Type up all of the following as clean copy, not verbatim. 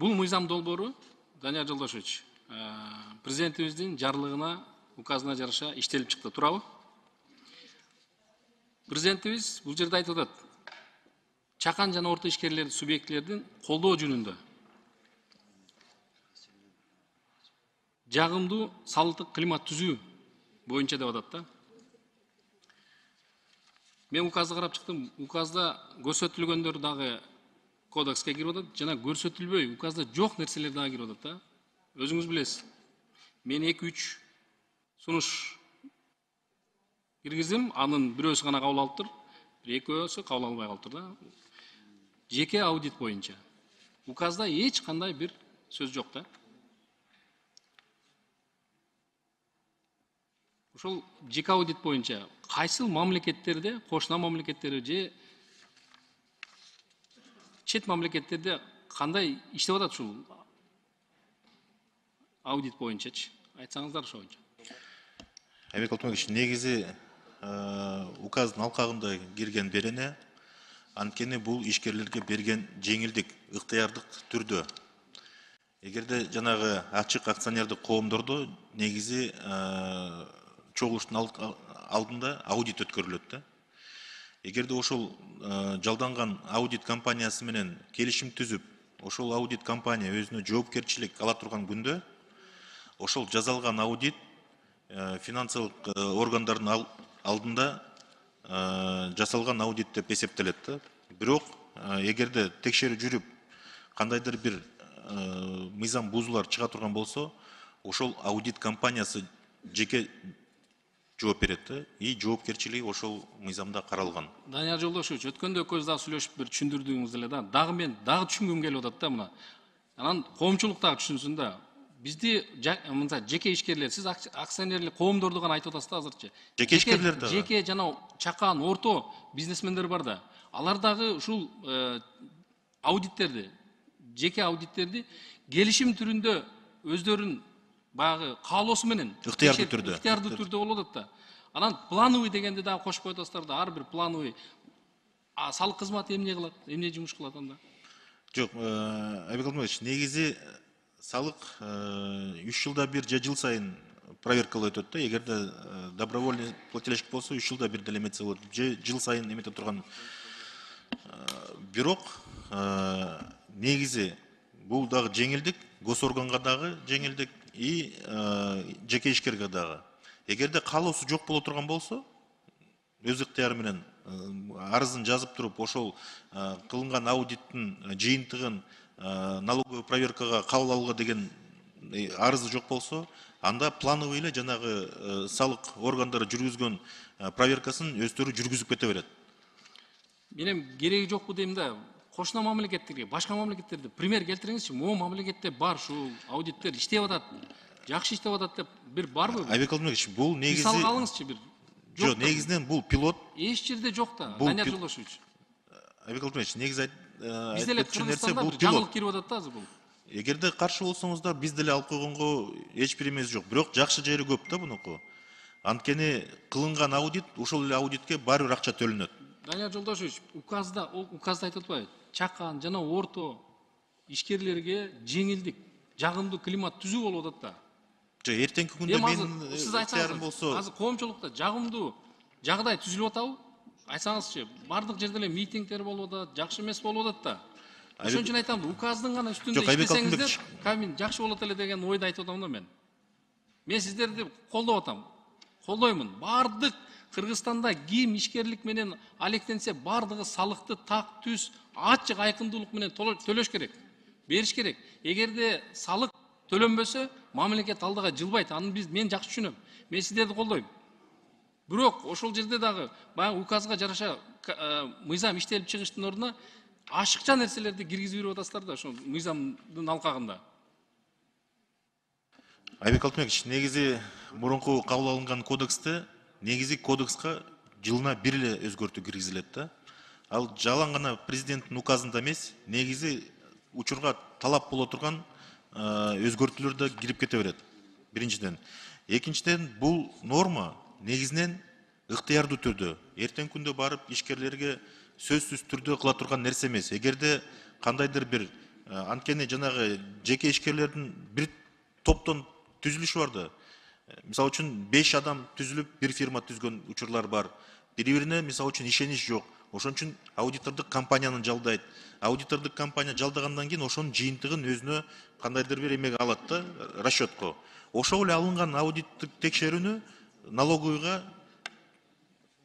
Бул мыйзам долбоору Данияр Жолдошевич президентибиздин жарлыгына, указына жараша иштелип чыкты, туурабы? Президентибиз бул жерде айтып атат. Чакан жана орто ишкерлер субъектилердин колдоо жөнүндө жагымдуу салыктык климат түзүү боюнча деп атат да. Мен указды карап чыктым. Указда көрсөтүлгөндөр дагы кодекске кирип атат, жана көрсөтүлбөй указда жок нерселер дагы кирип атат да. Өзүңүз билесиз. Мен 2-3 сунуш киргиздим, анын бирөөсү гана кабыл алып тур, экөөсү кабыл албай калыптыр да. Жеке аудит боюнча. Указда эч кандай бир сөз жок да. Ошол жеке аудит боюнча кайсыл мамлекеттерде, кошуна мамлекеттери же чет мамлекеттерде кандай иштеп атат ушул аудит боюнчачы? Айтсаңыздар ошо боюнча. Айбек Алтынбекович, негизи указдын алкагында кирген берене, анткени бул ишкерлерге берген жеңилдик, ыктыярдык түрдө. Эгерде жанагы ачык акционердик коомдордо негизи чогулуштун алдында аудит өткөрүлөт да. Эгерде ошол жалданган аудит компаниясы менен келишим түзүп, ошол аудит компания өзүнө жоопкерчилик ала турган күндө, ошол жасалган аудит финансылык органдардын алдында жасалган аудит деп эсептелет да. Бирок эгерде текшерүү жүрүп, кандайдыр бир мыйзам бузуулар чыга турган болсо, ошол аудит компаниясы жеке жооп берет да, и жоопкерчилиги ошол мыйзамда каралган. Данияр Жолдошевич, өткөндө экөөбүз дагы сүйлөшүп бир түшүндүрдүңүз эле да. Дагы мен дагы түшүнгүм келип атат да мына. Анан коомчулук дагы түшүнсүн да. Бизди жеке ишкерлер, сиз акционерлик коомдорду гана айтып атасыз да азырчы. Жеке ишкерлер да. Жеке жана чакан, орто бизнесмендер бар да. Алар дагы ушул аудиттерди, жеке аудиттерди келишим түрүндө өздөрүн баягы каалоосу менен ыктыярдуу түрдө болуп атат да. Анан плановый дегенди дагы кошуп коюп атасыздар да. Ар бир плановый салык кызматы эмне кылат, эмне жумуш кылат анда? Жок, Айбек Алтынбекович, негизи салык 3 жылда бир же жыл сайын проверкалоо өтөт да. Эгерде добровольный плательщик болсо 3 жылда бир деле эметсе болот. Же жыл сайын эмете турган. Бирок негизи бул дагы жеңилдик, госорганга дагы жеңилдик и жеке ишкерге дагы. Эгерде каалоосу жок боло турган болсо, өз ыктыяры менен арызын жазып туруп, ошол кылынган аудиттин жыйынтыгын налоговый проверкага кабыл алууга деген арызы жок болсо, анда плановый эле жанагы салык органдары жүргүзгөн проверкасын өздөрү жүргүзүп кете берет. Мен эми кереги жокпу дейм да. Кошуна мамлекеттерге, башка мамлекеттерде пример келтириңизчи. Могу мамлекетте бар ушул аудиттер иштеп атат, жакшы иштеп атат деп бир барбы? Айбек Алтынбекович, бул негизи мисал алыңызчы бир. Жок, негизинен бул пилот. Эч жерде жок да. Данияр Жолдошевич. Айбек Алтынбекович, негизи биз деле Кыргызстанда бул жаңылык кирип атат да азыр бул. Эгерде каршы болсоңуздар, биз деле алып койгонго эч бир эмес жок. Бирок жакшы жери көп да бунуку. Анткени кылынган аудит, ошол эле аудитке баары бир акча төлөнөт. Данияр Жолдошевич, указда айтып атпайбы? Чакан жана орто ишкерлерге жеңилдик, жагымдуу климат түзүү болуп атат да. Жок, эртеңки күндө менин ыктыярым болсо, азыр коомчулукта жагымдуу жагдай түзүлүп атабы? Айтсаңызчы, бардык жерде эле митингдер болуп атат, жакшы эмес болуп атат да. Ошон үчүн айтам, указдын гана үстүндө иштесеңиздер, камин жакшы болот эле деген ойду айтып атам да мен. Мен сиздерди колдоп атам. Колдоймун. Бардык Кыргызстанда ким ишкерлик менен алектенсе, бардыгы салыкты так түз, ачык айкындуулук менен төлөш керек. Бериш керек. Эгерде салык төлөнбөсө, мамлекет алдыга жылбайт. Аны мен жакшы түшүнөм. Мен сиздерди колдойм. Бирок ошол жерде дагы баягы указга жараша мыйзам иштелип чыгыштын ордуна ашыкча нерселерди киргизип берип атасыздар да ошол мыйзамдын алкагында. Айбек Алтынбекович, негизи мурунку кабыл алынган кодексте негизи кодекска жылына бир эле өзгөртүү киргизилет да. Ал жалаң гана президенттин указында эмес, негизи учурга талап боло турган өзгөртүүлөр да кирип кете берет. Биринчиден. Экинчиден, бул норма негизинен ыктыярдуу түрдө, эртең күндө барып ишкерлерге сөзсүз түрдө кыла турган нерсе эмес. Эгерде кандайдыр бир Анткени жанагы жеке ишкерлердин бир топтон түзүлүшү бар да. Мисалы үчүн 5 адам түзүлүп бир фирма түзгөн учурлар бар. Бири-бирине мисалы үчүн ишенич жок. Ошон үчүн аудитордук компанияны жалдайт. Аудитордук компания жалдагандан кийин ошонун жыйынтыгын өзүнө кандайдыр бир эмеге алат да, расчетко. Ошол эле алынган аудиттик текшерүүнү налоговыйга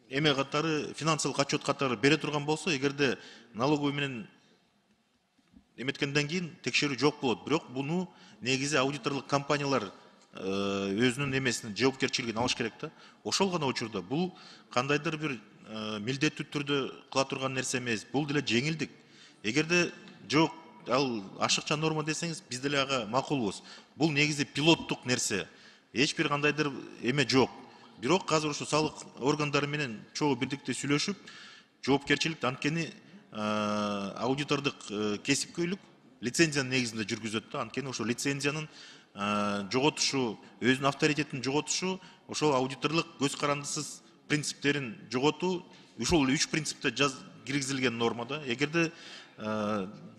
эме катары, финансылык отчет катары бере турган болсо, эгерде налоговый менен эметкенден кийин текшерүү жок болот. Бирок буну негизи аудиторлук компаниялар өзүнүн эмесин, жоопкерчилигин алыш керек да. Ошол гана учурда бул кандайдыр бир милдеттүү түрдө кыла турган нерсе эмес. Бул деле жеңилдик. Эгерде жок, ал ашыкча норма десеңиз, биз деле ага макулбуз. Бул негизи пилоттук нерсе. Эч бир кандайдыр эме жок. Бирок азыр ушу салык органдары менен чогуу бирдикте сүйлөшүп, жоопкерчилик анткени аудитордук кесипкөйлүк лицензиянын негизинде жүргүзөт да. Анткени ошо лицензиянын жоготушу, өзүнүн авторитетин жоготушу, ошол аудиторлук көз карандысыз принциптерин жоготуу, ушул 3 принципте киргизилген нормада. Эгерде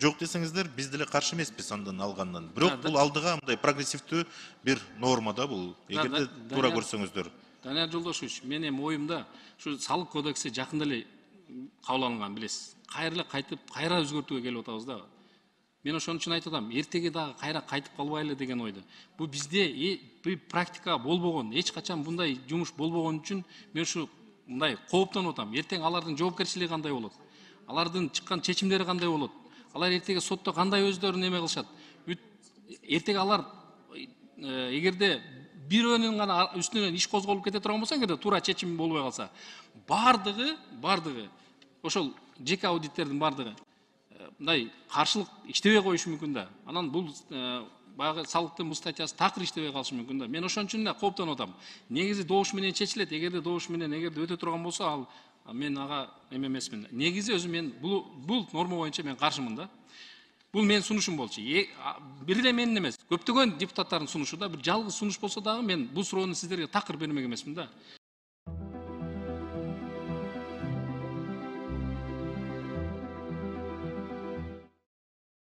жок десеңиздер, биз деле каршы эмеспиз андан алгандан. Бирок бул алдыга мындай прогрессивдүү бир норма да бул. Эгерде туура көрсөңүздөр. Данияр Жолдошевич, менин оюмда ушу салык кодекси жакында эле кабыл алынган, билесиз. Кайра кайтып, кайра өзгөртүүгө келип атабыз да. Мен ошон үчүн айтып атам, эртеге дагы кайра кайтып калбайлы деген ойдо. Бул бизде практика болбогон, эч качан мындай жумуш болбогон үчүн мен ушу мындай кооптонуп атам. Эртең алардын жоопкерчилиги кандай болот? Алардын чыккан чечимдери кандай болот? Алар эртеге сотто кандай өздөрүн эме кылышат? Эртеге алар эгерде бирөөнүн гана үстүнөн иш козголуп кете турган болсо, эгерде туура чечим болбой калса, бардыгы ошол жеке аудиттердин бардыгы мындай каршылык иштебей коюшу мүмкүн да. Анан бул баягы салыктын бул статьясы такыр иштебей калышы мүмкүн да. Мен ошон үчүн эле кооптонуп атам. Негизи добуш менен чечилет. Эгерде добуш менен өтө турган болсо, ал мен ага эме эмесмин. Негизи өзү мен бул норма боюнча мен каршымын да. Бул менин сунушум болчу. Бир эле менин эмес, көптөгөн депутаттардын сунушу да. Бир жалгыз сунуш болсо дагы мен бул суроону сиздерге такыр бермек эмесмин да.